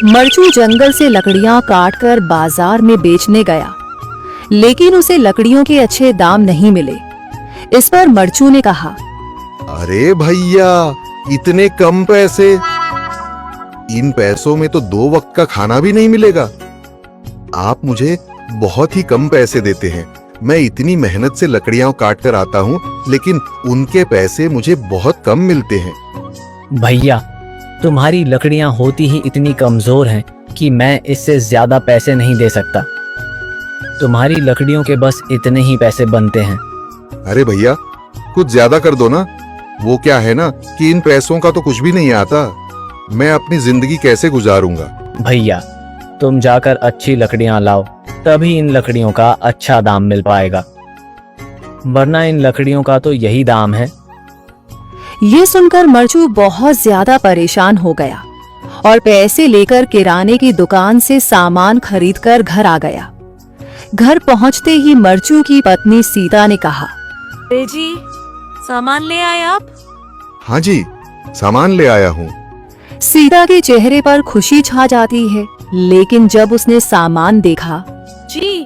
मरचू जंगल से लकड़ियां काटकर बाजार में बेचने गया, लेकिन उसे लकड़ियों के अच्छे दाम नहीं मिले। इस पर मरचू ने कहा, अरे भैया, इतने कम पैसे? इन पैसों में तो 2 वक्त का खाना भी नहीं मिलेगा। आप मुझे बहुत ही कम पैसे देते हैं। मैं इतनी मेहनत से लकड़ियां काट कर आता हूँ, लेकिन उनके पैसे मुझे बहुत कम मिलते हैं। भैया, तुम्हारी लकड़ियां होती ही इतनी कमजोर हैं कि मैं इससे ज्यादा पैसे नहीं दे सकता। तुम्हारी लकड़ियों के बस इतने ही पैसे बनते हैं। अरे भैया, कुछ ज्यादा कर दो ना। वो क्या है ना कि इन पैसों का तो कुछ भी नहीं आता। मैं अपनी जिंदगी कैसे गुजारूंगा? भैया, तुम जाकर अच्छी लकड़ियां लाओ, तभी इन लकड़ियों का अच्छा दाम मिल पाएगा, वरना इन लकड़ियों का तो यही दाम है। ये सुनकर मरचू बहुत ज्यादा परेशान हो गया और पैसे लेकर किराने की दुकान से सामान खरीदकर घर आ गया। घर पहुंचते ही मरचू की पत्नी सीता ने कहा, अरे जी, सामान ले आए आप? हाँ जी, सामान ले आया हूँ। सीता के चेहरे पर खुशी छा जाती है, लेकिन जब उसने सामान देखा, जी,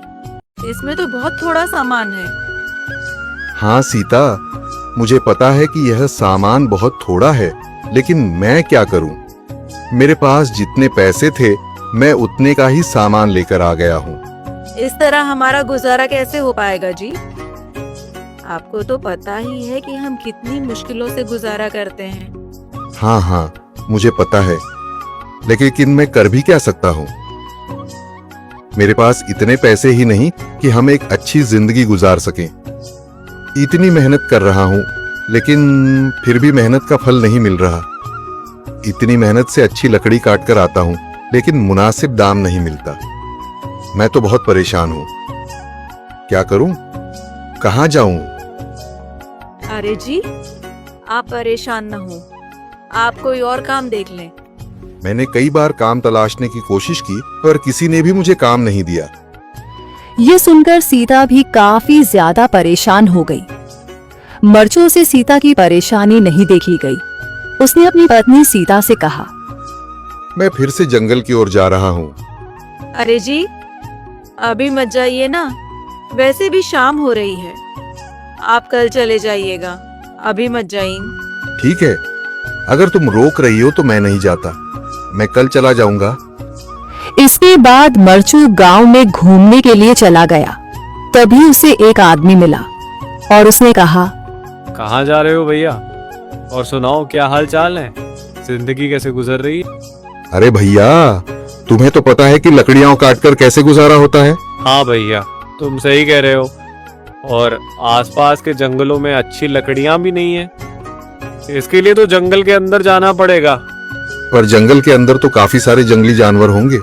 इसमें तो बहुत थोड़ा सामान है। हाँ सीता, मुझे पता है कि यह सामान बहुत थोड़ा है, लेकिन मैं क्या करूं? मेरे पास जितने पैसे थे, मैं उतने का ही सामान लेकर आ गया हूँ। इस तरह हमारा गुजारा कैसे हो पाएगा जी? आपको तो पता ही है कि हम कितनी मुश्किलों से गुजारा करते हैं। हाँ, मुझे पता है, लेकिन मैं कर भी क्या सकता हूँ? मेरे पास इतने पैसे ही नहीं कि हम एक अच्छी जिंदगी गुजार सकें। इतनी मेहनत कर रहा हूँ, लेकिन फिर भी मेहनत का फल नहीं मिल रहा। इतनी मेहनत से अच्छी लकड़ी काट कर आता हूँ, लेकिन मुनासिब दाम नहीं मिलता। मैं तो बहुत परेशान हूँ। क्या करूँ? कहाँ जाऊँ? अरे जी, आप परेशान न हो, आप कोई और काम देख लें। मैंने कई बार काम तलाशने की कोशिश की, पर किसी ने भी मुझे काम नहीं दिया। ये सुनकर सीता भी काफी ज्यादा परेशान हो गई। मरचू से सीता की परेशानी नहीं देखी गई। उसने अपनी पत्नी सीता से कहा, मैं फिर से जंगल की ओर जा रहा हूँ। अरे जी, अभी मत जाइए ना, वैसे भी शाम हो रही है। आप कल चले जाइएगा, अभी मत जाइए। ठीक है, अगर तुम रोक रही हो तो मैं नहीं जाता। मैं कल चला जाऊंगा। इसके बाद मरचू गांव में घूमने के लिए चला गया। तभी उसे एक आदमी मिला और उसने कहा, कहाँ जा रहे हो भैया? और सुनाओ, क्या हाल चाल है? जिंदगी कैसे गुजर रही है? अरे भैया, तुम्हें तो पता है कि लकड़ियां काटकर कैसे गुजारा होता है। हाँ भैया, तुम सही कह रहे हो। और आसपास के जंगलों में अच्छी लकड़ियां भी नहीं है। इसके लिए तो जंगल के अंदर जाना पड़ेगा। पर जंगल के अंदर तो काफी सारे जंगली जानवर होंगे।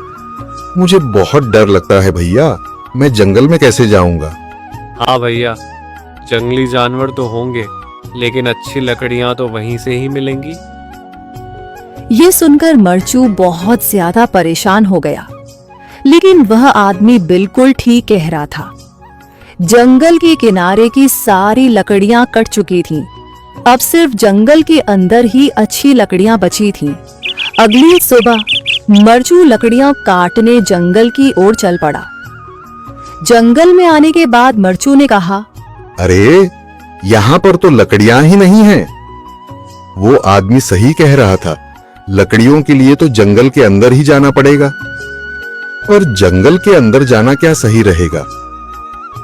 मुझे बहुत डर लगता है भैया। मैं जंगल में कैसे जाऊंगा? हाँ भैया, जंगली जानवर तो होंगे, लेकिन अच्छी लकड़ियां तो वहीं से ही मिलेंगी। ये सुनकर मरचू बहुत ज्यादा परेशान हो गया, लेकिन वह आदमी बिल्कुल ठीक कह रहा था। जंगल के किनारे की सारी लकड़ियां कट चुकी थीं। अब सिर्फ जंगल के अंदर ही अच्छी लकड़ियां बची थीं। अगली सुबह मरचू लकड़ियां काटने जंगल की ओर चल पड़ा। जंगल में आने के बाद मरचू ने कहा, अरे, यहाँ पर तो लकड़ियां ही नहीं हैं। वो आदमी सही कह रहा था। लकड़ियों के लिए तो जंगल के अंदर ही जाना पड़ेगा। और जंगल के अंदर जाना क्या सही रहेगा?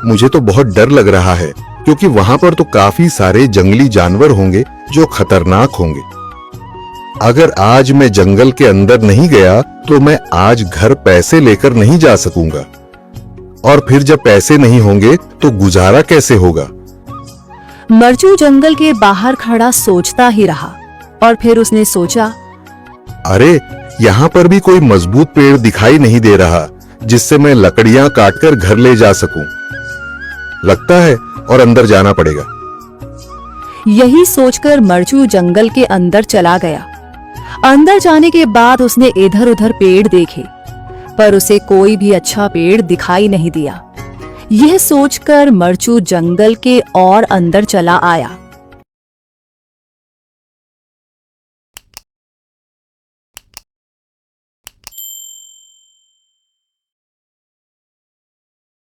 मुझे तो बहुत डर लग रहा है, क्योंकि वहां पर तो काफी सारे जंगली जानवर होंगे जो खतरनाक होंगे। अगर आज मैं जंगल के अंदर नहीं गया तो मैं आज घर पैसे लेकर नहीं जा सकूंगा, और फिर जब पैसे नहीं होंगे तो गुजारा कैसे होगा? मरचू जंगल के बाहर खड़ा सोचता ही रहा और फिर उसने सोचा, अरे, यहाँ पर भी कोई मजबूत पेड़ दिखाई नहीं दे रहा जिससे मैं लकड़ियां काटकर घर ले जा सकूं। लगता है और अंदर जाना पड़ेगा। यही सोचकर मरचू जंगल के अंदर चला गया। अंदर जाने के बाद उसने इधर उधर पेड़ देखे, पर उसे कोई भी अच्छा पेड़ दिखाई नहीं दिया। यह सोचकर मरचू जंगल के और अंदर चला आया।